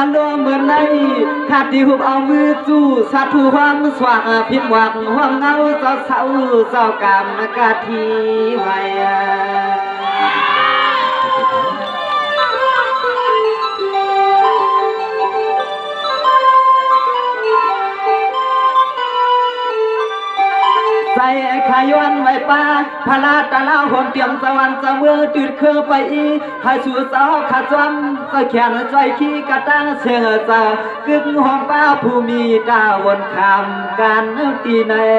ฮัลโหลเมื่อไหร่ขาดที่หุบเอามือจู่สาธุความสว่างพิมพ์หวังห่วงเงาเจ้าเศร้าเจ้ากรรมกะทีไว้ใส่ขายวันไว้ป้าพลาตะลาวห่มเตรียมสวรรค์เสมอตื่นเครื่องไปอีให้สู่สาวขาดจอมเจ้าแขนใจขี้กระตั้งเสียงเจ้ากึ่งห้องป้าผู้มีตาวนคำกันตีแน่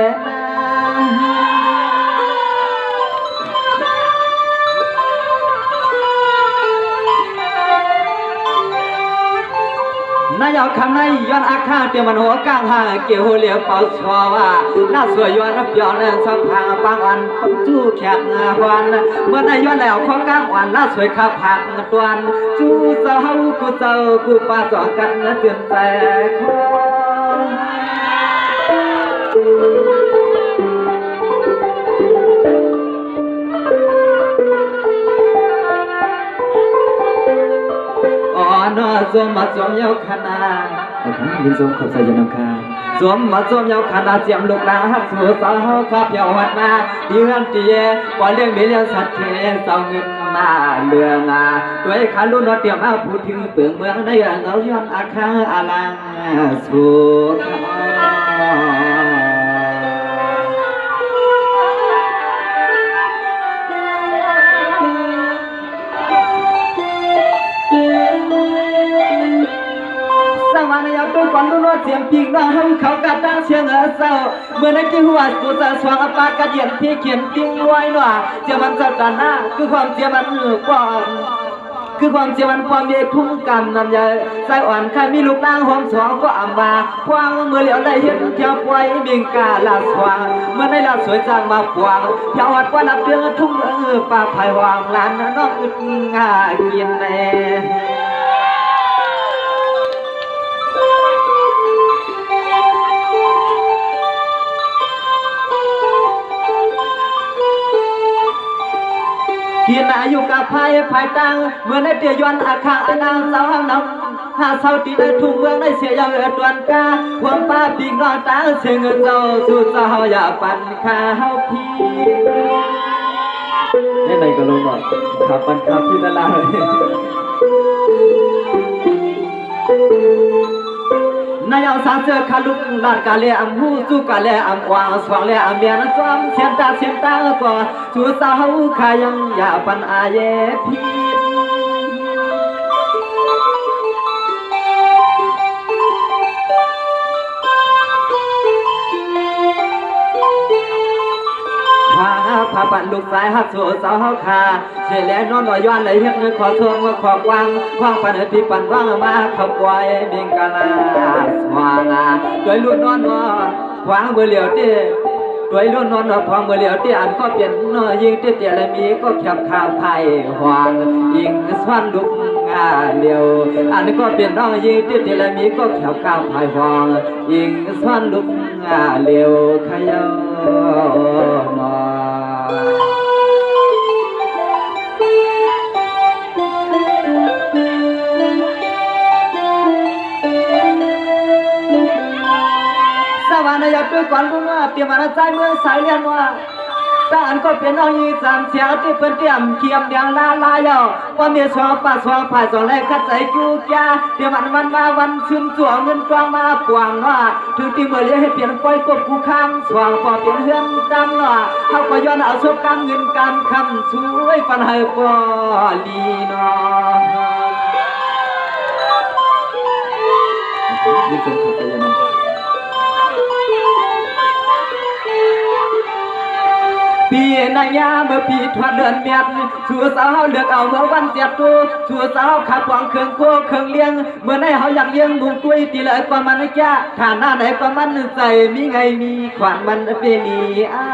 นายเอาคำในย้อนอาคาเตรียมมันหัวกลางหาเกี่ยวเหลียวเป่าชอว่าหน้าสวยย้อนรับย้อนเรื่องสัมผัสบางวันจู้แขกวันเมื่อนายย้อนแล้วของกลางวันหน้าสวยขับผักตวนจู้เจ้ากูเจ้ากูป้าจอกันเตือนใจนอสวมมาสวมเยาขนายินสวมขอบใจยันคาสวมมาสวมเยาขนาเจียมลูกลาหักสัวสาวข้าเพียวหัดมาดีเฮือนตีปล่อยเลี้ยงมีเลี้ยงสัตว์เทสองเงินมาเลืองด้วยขาลุ่นนอเตรียมมาพูดถึงเปลืองเมืองในเงาย้อนอาคาอลังสุขวันนี้ตัวก่อนรู้ว่าเสียงปีกน้องเขากระตั้งเสียงเศร้าเมื่อในกี่หัวตัวจะสว่างปากกระเดียนพี่เขียนติ้งไว้หน่อยเจ้ามันเจ้าตาหน้าคือความเจ้ามันความคือความเจ้ามันความเย่ทุ่งกำนำใหญ่ใจอ่อนใครมีลูกนางหอมสองก็อ่ำมาพวงเมื่อเหลียวได้เห็นเที่ยวปล่อยบิงกาลาสว่างเมื่อในลาสวยจางมาพวงเที่ยววัดว่านับเดือนทุ่งป่าไผ่วางลานน้องอึดง่ากินแน่ที่นาอยู่กับภายตั้งเมื่อในเตียย้อนอาคาอนางสาวน้ำหาเสาตีในทุ่งเมืองในเสียยาวตวนกาหวงป้าปีกนอนตาเสียงเจ้าสู่เจ้าอย่าปั่นข้าวพี่นี่ไหนก็ลงหน่อยขับปั่นข้าวพี่นั่นละนายเอาสาเสือขาลุกลาดกาเล่อำหูสู้กาเล่อำกวางสว่างเล่อำเมียนจอมเสียนตาก่อชูสาวขายังอย่าปันอาเยพีพาปั่นลูกสายฮักโซ่สาวขาเสียแล้วนอนลอยย้อนเลยเฮ็ดเงินขอทวงมาขอวางปั่นพี่ปั่นว่างมาขับปล่อยเบียงกาลาสว่างโดยลุ่นนอนวางเบื่อเหลียวเต้โดยลุ่นนอนพองเบื่อเหลียวเต้อันก็เปลี่ยนยิงเตี้ยและมีก็แคบข้าวไผ่หวางยิงสวนลุกเหลียวอันก็เปลี่ยนน้องยิงเตี้ยและมีก็แคบข้าวไผ่หวางยิงสวนลุกเหลียวขยอนอวันนี้ตัวก่อนรู้ว่าเตรียมมาใจเมื่อสายเรียนว่าแต่อันก็เป็นน้องยีสามเสียที่เพิ่นเตรียมเขียมเดียงลาเยาว่ามีสองป่าสองผ่ายสองแรกคัดใจกูแก่เตรียมวันมาวันซึมจั่วเงินกองมาปวงว่าถึงที่เมื่อเลี้ยให้เปลี่ยนปล่อยกบกูข้างสว่างพอเปลี่ยนเฮือนดำเนาะเขาก็ย้อนเอาชบกำเงินกำคำช่วยปันให้ปอลีเนาะนี่เป็นขอบใจนะปีนายาเมื่อปีทวดเดือนเมียนชัวสาวเลือกเอาเมื่อวันเจ็ดตัวชัวสาวขับหวังเครื่องโคเครื่องเลี้ยงเมื่อในเขาอยากเลี้ยงบุ้งกุ้ยตีเลยกว่ามันแก่ฐานหน้าไหนกว่ามันใส่มีไงมีขวานมันเป็นนีอ้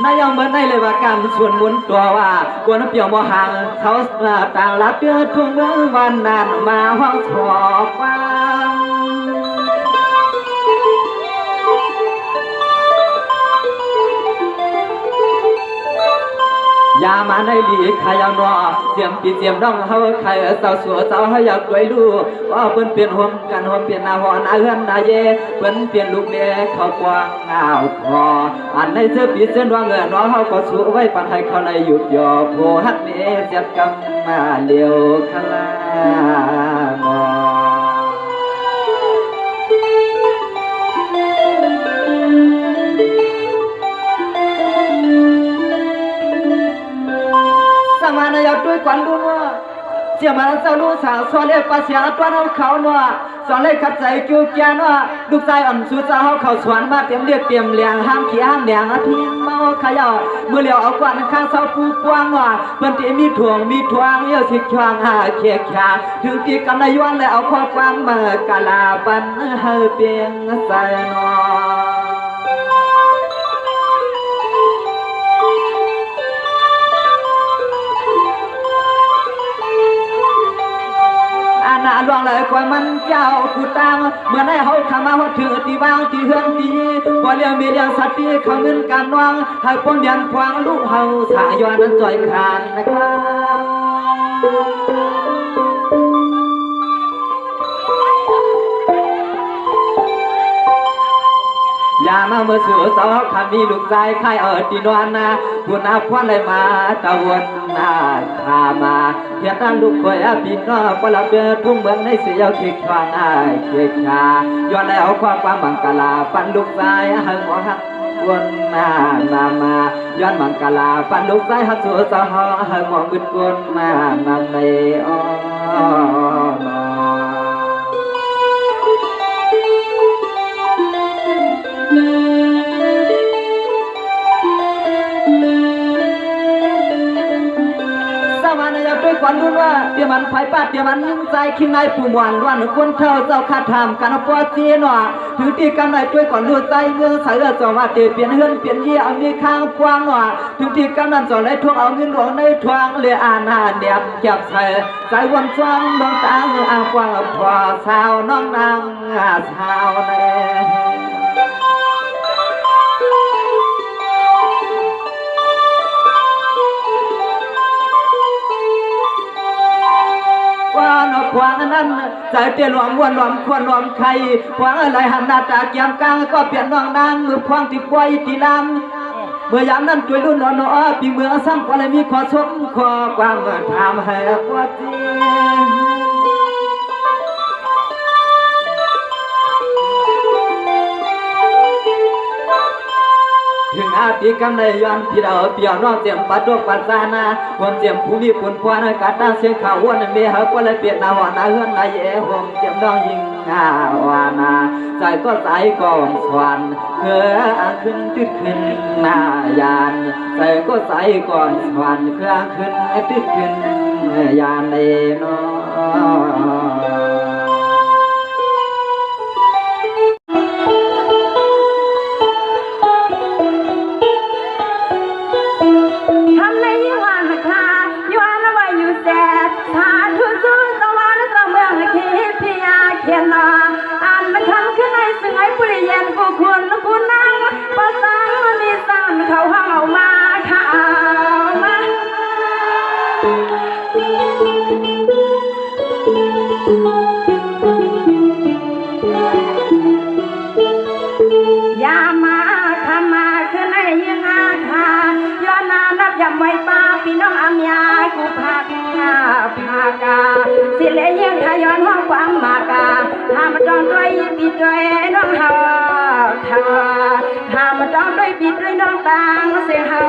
นายเอาเมื่อในเลยว่าการส่วนมุนตัวว่ากวนเปี่ยวมห่างเขาต่างรักเดือดทุ่งเมื่อวันนานมาห้องสอบฟัง น ยามาในลีขายาวนอเสียมปีเสียมน้องเฮาใครสาวสัวสาวเฮาอยากด้วยลูกว่าเพิ่นเปลี่ยนห่วมกันห่วมเปลี่ยนนาหอนาเฮือนนาเยเพิ่นเปลี่ยนลูกเมียเขากว้างอ้าวพออันในเสื้อปีเสื้อดวงเงินน้องเฮาก็สู้ไว้ปันให้เขาในหยุดยอโพฮักเมีเจ็บกำมาเลียวคลางอสมานอยากด้วยกวนดูนัวเสียมันเจ้าลูกสาวสอนเล็บภาษาตัวน้องเขานัวสอนเล็กขัดใจกิ้วแก่นัวลูกชายอ่อนสู้เจ้าเขาสวนมาเตรียมเรียกเตรียมเลี้ยงห้ามขี้ห้ามเลี้ยงอาทิตย์เมาขยาเมื่อเลี้ยวเอากวนข้างเสาปูกว้างนัวเพิ่นที่มีถ่วงมีทวงเยอะสิชวงหาเคียขยถึงที่กำนายวนเลยเอาข้อความมากะลาบันเฮเปียงใส่นัวนาลวงเลยกว่ามันเจ้ากูตังเมื่อได้เฮาขามาฮอดถึงที่วางที่เฮือนดีบ่เลี้ยงมีเลี้ยงสัตว์ที่เขาเงินการวางให้ป้องเดียนควางลูกเฮาสายย้อนนั้นจ่อยคานนะครับยามาเมื่อสู่สาวขามีลูกชายใครตีนวลนาผู้นาควันเลยมาตะวันนาขามาเพียงนั้นลูกคอยปีนอปลาเบือทุ่งเมืองในเสียวเคียควางเคียชาย้อนแล้วความบังกลาปันลูกชายหังหัวหักวนมาย้อนบังกลาปันลูกชายหักสู่สาวหังหัวกุดกวนมาในอ้อด้วยความรู้ว่าเดี๋ยวมันไฟปาดเดี๋ยวมันยิ่งใจขี้ในผู้มวนวันคนเท่าเจ้าคาถามกันปอจีหนอถือตีกำไรด้วยก่อนรู้ใจเมืองสายเลือดจอว่าเปลี่ยนเฮือนเปลี่ยนเยี่ยเอามีข้างกว้างหนอถือตีกำนันจอเลยทวงเอาเงินหลวงในทวงเลียอาณาเดียบเก็บใส่ใจวันฟังดวงตาอ่างกว้างพอสาวน้องนางสาวแน่ควางนั้นใจเตี้ยหลวมวนหลวมควรหลวมไข่ควางอะไรหันหน้าตาเกียมกลางก็เปลี่ยนน้องนางมือพวงที่ป่วยที่ลำเมื่อยามนั้นช่วยรุ่นนอปีเมืองซ้ำก็เลยมีขอสมขอกวางทำให้ปวดจีถึงอาทิตย์กำเลยย้อนที่เราเปี่ยวน้องเจียมปัดดวกปัดซานาวันเจียมผู้มีผลพวนกัดตาเสียงข่าววันเมียเขาก็เลยเปลี่ยนนาหวนาเฮือนนายเอ๋ผมเจียมน้องยิงวานาใจก็ใจก่อนสวนเพื่อขึ้นตึ๊ดขึ้นหน้ายานใจก็ใจก่อนสวนเพื่อขึ้นตึ๊ดขึ้นยานในน้อสิเลยังขย้อนห้องความมากาหามาจองด้วยปีด้วยน้องเฮาหามาจองด้วยปีด้วยน้องต่างเสียเฮา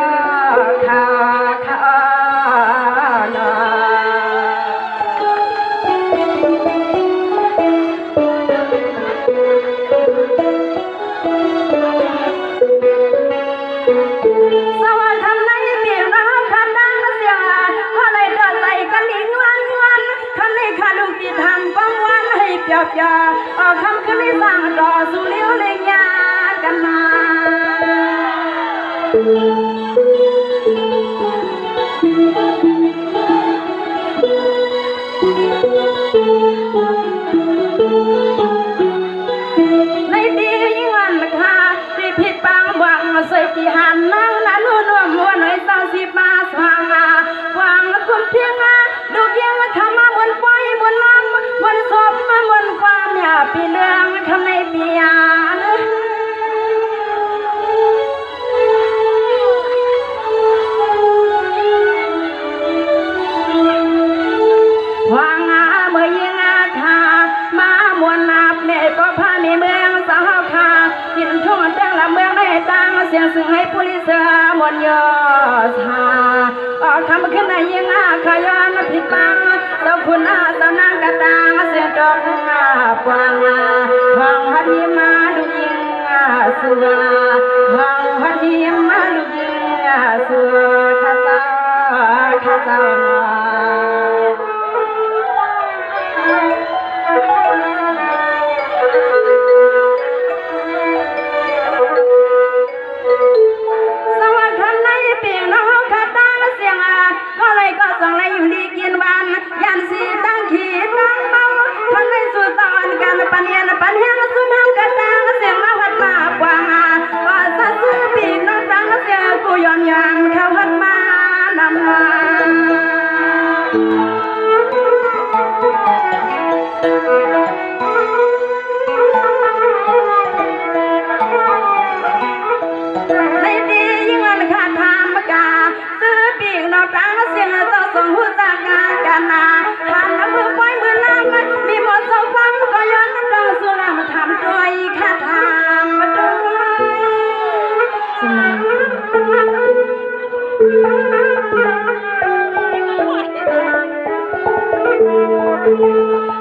อย่าเอาคำขึ้นในสั่งรอสู่เลี้ยวเลยยากันมาในตียิ่งวันราคาที่ผิดบางหวังใส่ที่หันนั่งนั้นนุ่นวมหัวหน่อยสาวสิบมาสว่าง เพียงดูเพียงคำมาบนปอยบนลำบนศพบนความอย่าปีเรื่องคำในเปียนวางเมื่อยิงคามามวนนับเนปพามีเมืองสาวคาหินทุ่งแตงละเมืองได้ตังเสียงซึ่งให้ผู้ลิเสือมนยอชาคำขึ้นในยิงขย้อนผิดบังเจ้าคุณเจ้านางกระตังเสียงจบปวงฟังฮัดีมาดูยิงสัวฟังฮัดีมาดูยิงสัวข้าเจ้าข้าเจ้าส่งเลยอยู่ดีกินวันยันสีตั้งขีดตั้งเมาทำให้สู่ตอนกันปัญญาปัญญาสุ่มห้ามกระตังเสียงมาพัดมากว่างว่าซาซื้อปีกน้องตังเสียกูย้อนยันเข้าพัดมานำมาในดียิ่งวันขาดทามกาซื้อปีกน้องตังเสียงส่งหูตากากันนาหันมือปล่อยมือลำมีหมดสองฟังก็ย้อนดังสุรามาทำตัวอีกค่ะทำมาด้วย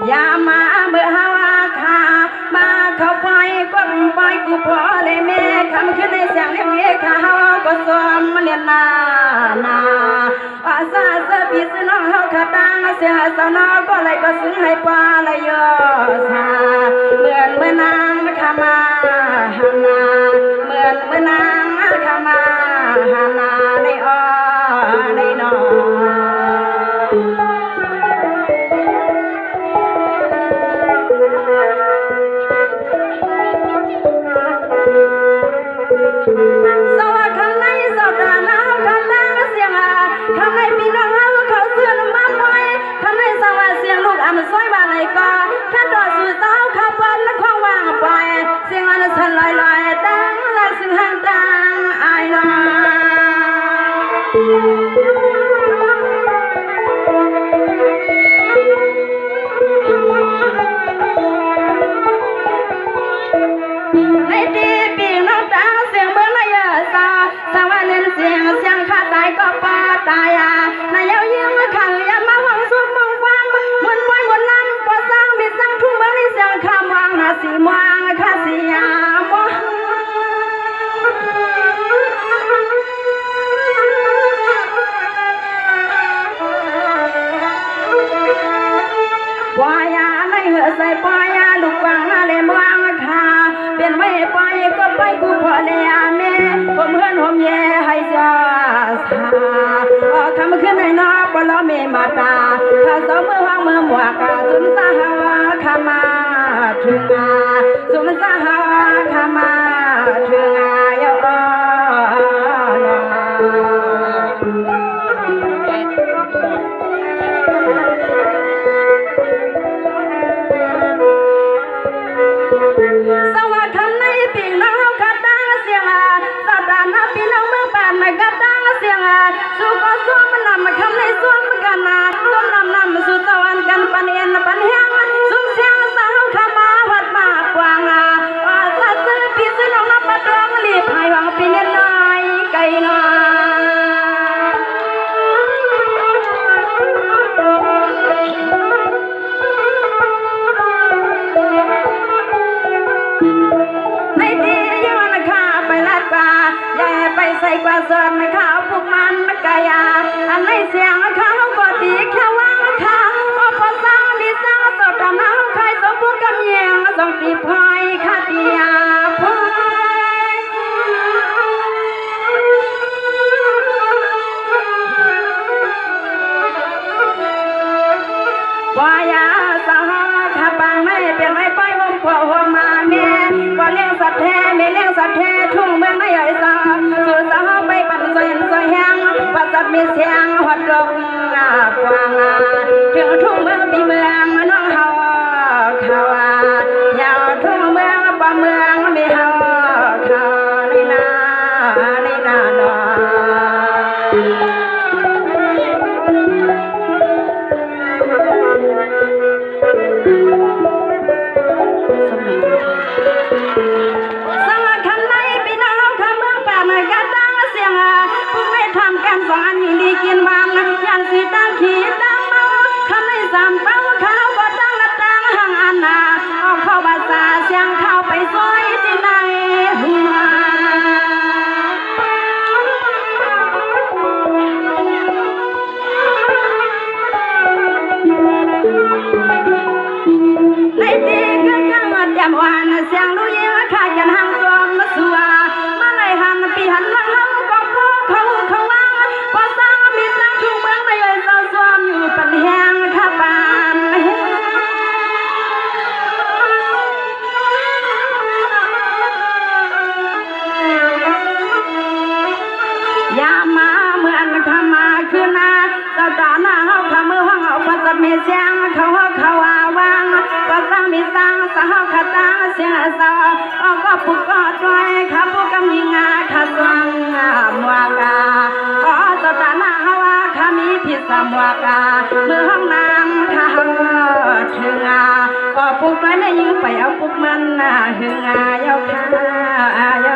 อย่ามาเมื่อฮาวาคามาเข้าไปก็ไปกูพอเลยแม่คำขึ้นในเสียงเลี้ยงข้าวก็ซ้อมมาเรียนนาอาซาเสบีสน้องเขาขาตังเสียสาวนอก็เลยก็ซึ้งให้ปลาเลยยอซาเหมือนเมื่อนางขามาฮานาเหมือนเมื่อนางขามาฮานาในอ้อในนอสวัสดีในสัปดาห์น้ำกันตั้งเสียงทำในพี่น้องเขาเสื่อมมาไว้ทำในสวัสดิ์เสียงลูกซอยบ้านไหนก็ขันดอสู่เจ้าขับปนและคล้องวางปล่อยเสียงอันสั่นลอยดังและซึ่งห่างจางอายน้ในดีปีกน้องตาเสียงเมืองนายสาสวัสดิ์เสียงขาดตายก็ปาตายนายยิ่งขังอย่ามาหวังสุดมองฟังมนปล่อยมนลั่นปอสร้างบิดสร้างทุ่งเมืองในเสียงคำวางนาสีมางข้าเสียมปล่อยในเหือใส่ปล่อยลูกฟังเลยเมืองขาเป็นไม่ปล่อยก็ไปกูพอเลยแม่ผมเฮือนผมแย่ให้เจ้าคำขึ้นในนอปลอเมมาตาข้าสาวมือวางมือหมวกสุนสาหาขามาถึงสุนสาหาขามาถึงยอสวัสดีในปีน้องขาตั้งเสียงสัปดาห์น้ำปีน้องเมืองป่านไม่กัดตั้งเสียงสู้ก็สู้มันนำมาคำในสู้มันกันสู้นำสู้ตะวันกันปันเอ็นปันเฮียงสู้เสียงสาวขามาวัดมากว่างว่าจะซื้อปีซื้อน้องนับประดองรีบให้หวังปีเนียนน้อยไก่น้อยในดียังวันข้าไปลัดป่าอย่าไปใส่กว่าส่วนข้าวพวกมันกายอันในเสียงข้าวก็ดีแค่ว่างข้าวพอสร้างมีสร้างสดน้ำใครสมบูรณ์กำเยียงส่งปีพายข้าเดียพวายาสหข้าปังไม่เป็นไม่ไปวงพ่อหัวมาแม่ก็เลี้ยงสัตว์แท้ไม่เลี้ยงสัตว์แท้ทุ่งเมืองไม่ใหญ่สาสู่สาวไปปั่นซอยแห้งปัสสัตมีเสียงหัดลงป ขี่ตั้งเมาคำในสามเป้าเขาก็ตั้งละตั้งห่างอันนาเอาเข้าบาษาเสียงเข้าไปซอยที่ในหัวในตีกันกันเดียมวานเสียงรู้เยอะขาดกันห่างจอมมาสัวมาในหันปีหันวังหันก็พวกเขาว่างพอสร้างมีสร้างทุ่งเมืองในเลยเศร้าซ้อมอยู่ปันแหงข้าปานยามาเหมือนข้ามาคือนาเจ้าตาหน้าเฮาข้ามือห้องเอาพัดมีเสียงเขาว่าวางก็สร้างมีสร้างสาวขาตาเสียงสาวก็ปุกก็ด้วยข้าปุกก็มีงาข้าสว่างมัวกาอ๋อเจ้าตาหน้าเฮาว่าข้ามีพิษสมัวกามือห้องน้ำข้าถึงก็ปุกด้วยได้ยิงไปเอาปุกมันหึงเยาค่ะ